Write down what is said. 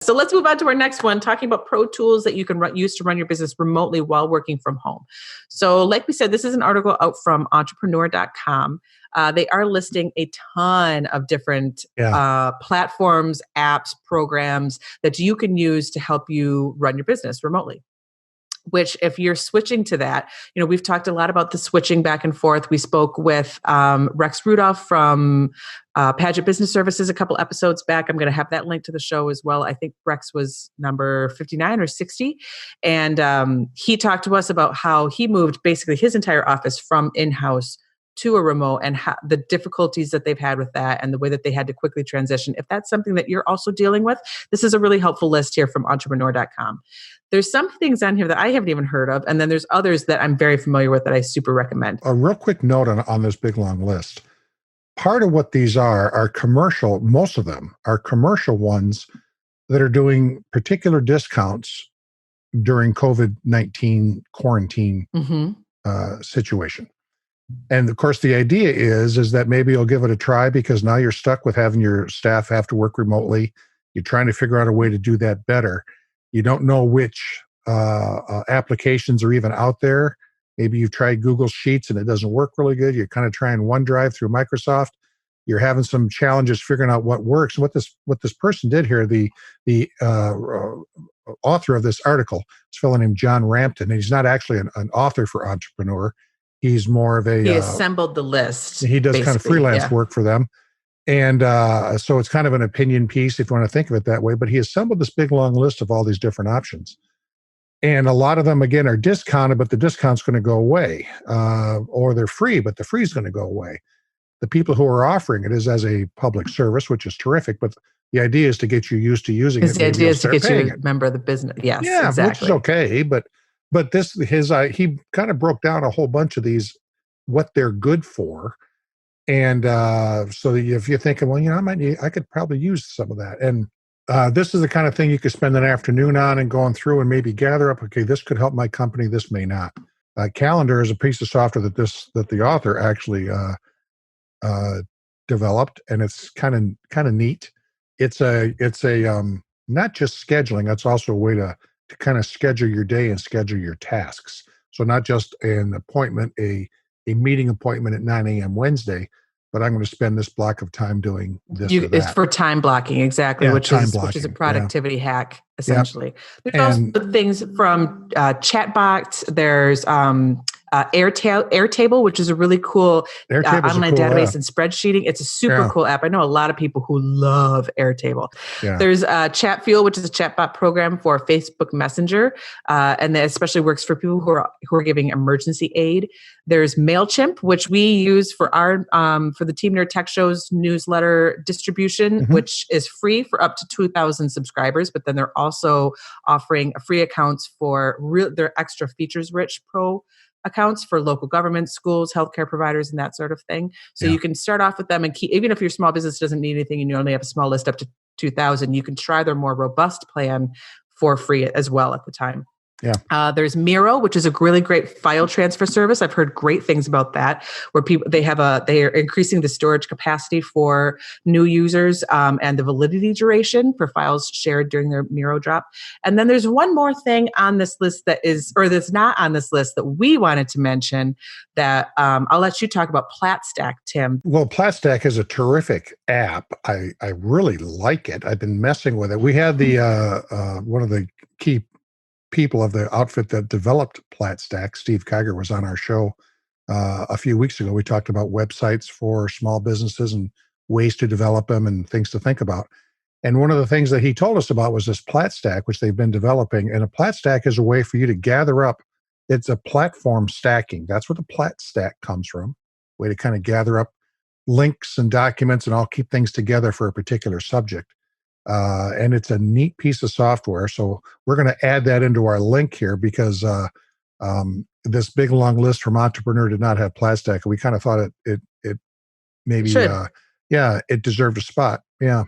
So let's move on to our next one, talking about pro tools that you can use to run your business remotely while working from home. So like we said, this is an article out from entrepreneur.com. They are listing a ton of different platforms, apps, programs that you can use to help you run your business remotely. Which, if you're switching to that, we've talked a lot about the switching back and forth. We spoke with Rex Rudolph from Paget Business Services a couple episodes back. I'm going to have that link to the show as well. I think Rex was number 59 or 60. And he talked to us about how he moved basically his entire office from in-house to a remote, and the difficulties that they've had with that and the way that they had to quickly transition. If that's something that you're also dealing with, this is a really helpful list here from entrepreneur.com. There's some things on here that I haven't even heard of, and then there's others that I'm very familiar with that I super recommend. A real quick note on this big long list. Part of what these are commercial. Most of them are commercial ones that are doing particular discounts during COVID-19 quarantine situation. And of course, the idea is that maybe you'll give it a try because now you're stuck with having your staff have to work remotely. You're trying to figure out a way to do that better. You don't know which applications are even out there. Maybe you've tried Google Sheets and it doesn't work really good. You're kind of trying OneDrive through Microsoft. You're having some challenges figuring out what works. What this person did here, the author of this article, is a fellow named John Rampton, and he's not actually an author for Entrepreneur. He's more of a... He assembled the list. He does kind of freelance work for them. And so it's kind of an opinion piece, if you want to think of it that way. But he assembled this big, long list of all these different options. And a lot of them, again, are discounted, but the discount's going to go away. Or they're free, but the free is going to go away. The people who are offering it is as a public service, which is terrific. But the idea is to get you used to using it. The idea is to get you a member of the business. Yes, yeah, exactly. Which is okay. But he kind of broke down a whole bunch of these, what they're good for. And so if you're thinking, well, I could probably use some of that. And this is the kind of thing you could spend an afternoon on and going through and maybe gather up, okay, this could help my company, this may not. Calendar is a piece of software that the author actually developed, and it's kind of neat. It's a not just scheduling, it's also a way to kind of schedule your day and schedule your tasks. So not just an appointment, a meeting appointment at 9 a.m. Wednesday, but I'm going to spend this block of time doing this or that. It's for time blocking, exactly, yeah, which is a productivity hack, essentially. Yep. There's also things from chatbots. There's Airtable, which is a really cool online database and spreadsheeting. It's a super cool app. I know a lot of people who love Airtable. Yeah. There's Chatfuel, which is a chatbot program for Facebook Messenger, and that especially works for people who are giving emergency aid. There's MailChimp, which we use for our for the Team Nerd Tech Show's newsletter distribution, which is free for up to 2,000 subscribers. But then they're also offering free accounts for their extra features-rich pro accounts for local governments, schools, healthcare providers, and that sort of thing. So you can start off with them and keep, even if your small business doesn't need anything and you only have a small list up to 2,000, you can try their more robust plan for free as well at the time. Yeah. There's Miro, which is a really great file transfer service. I've heard great things about that, where they are increasing the storage capacity for new users and the validity duration for files shared during their Miro drop. And then there's one more thing on this list that's not on this list that we wanted to mention that I'll let you talk about PlatStack, Tim. Well, PlatStack is a terrific app. I really like it. I've been messing with it. We had the one of the key people of the outfit that developed PlatStack, Steve Kiger, was on our show a few weeks ago. We talked about websites for small businesses and ways to develop them and things to think about. And one of the things that he told us about was this PlatStack, which they've been developing. And a PlatStack is a way for you to gather up. It's a platform stacking. That's where the PlatStack comes from. Way to kind of gather up links and documents and all keep things together for a particular subject. And it's a neat piece of software. So we're going to add that into our link here because this big long list from Entrepreneur did not have PlatStack. We kind of thought it maybe, it deserved a spot. Yeah.